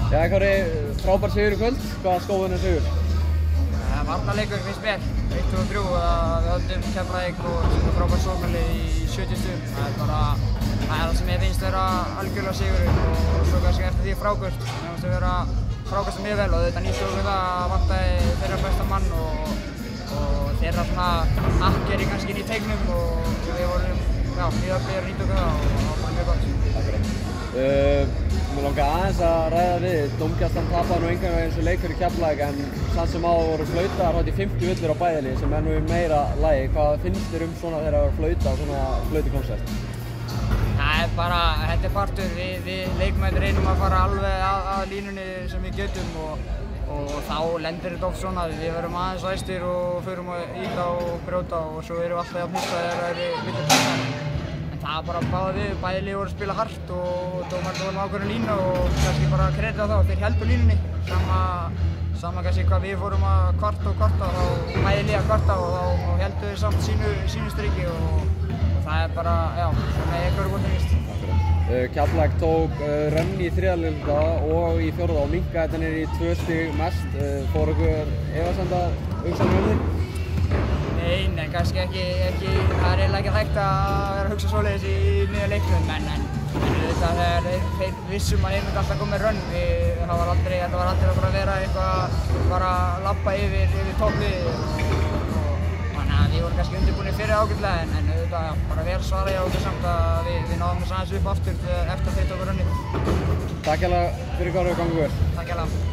Já, Kári, frábær sigur í kvöld. Hvaða skóðun er sigur? Varnarleikur finnst mér. 1, 2 og 3 við höldum Keflavík og frábær sóknarlið í 70 stigum. Það er það sem ég finnst vera algjörlega sigurinn og svo kannski eftir því frábært. Mér finnst það vera frábært mjög vel og þetta nýttu okkur það að vantaði þeirra besta mann og þeirra svona akkeri kannski inn í teignum og við vorum mjög öflugir að nýta okkur það og það var mjög gott. Mér langar aðeins að ræða við. Dómgæslan tapaði nú engan veginn sem leikur í Keflavík en samt sem áður voru flautaðar hátt í 50 villur á bæði lið sem er nú í meira lagi. Hvað finnst þér svona þegar það var flauta og svona flautukoncept? Það er bara, þetta er partur. Við leikmenn reynum að fara alveg að línunni sem við getum og þá lendir þetta oft svona. Við verum aðeins æstir og förum að ýta og brjóta og svo erum við alltaf að hlusta þegar það er vitið pressa. Það bara bæði lið voru að spila hart og dómarinn voru með ákveðna línu og kannski bara kredita á það og þeir héldu línunni. Sama kannski hvað við fórum að kvarta og bæði lið að kvarta og þá héldu þeir samt sínu striki og það er bara, svona eitthvað búinn að vist. Keflavík tók Rönni í 3. hluta og í 4. og minnkaði þetta niður í 2 stig mest. Fór ykkur efasemdar hugsanir um því? Nei, kannski ekki, það er eiginlega ekki hægt að vera að hugsa svoleiðis í nýja leiknum en auðvitað þegar þeir vissum að þeir myndi alltaf koma með rönn, þetta var aldrei að vera eitthvað bara að labba yfir toppliðið og þannig að við vorum kannski undirbúinir fyrir ágætlega en auðvitað bara vel svaraði á okkur samt að við náðum þess aðeins upp aftur eftir að þeir tóku rönnið. Takk hérlega fyrir Kári og gangi vel. Takk hérlega.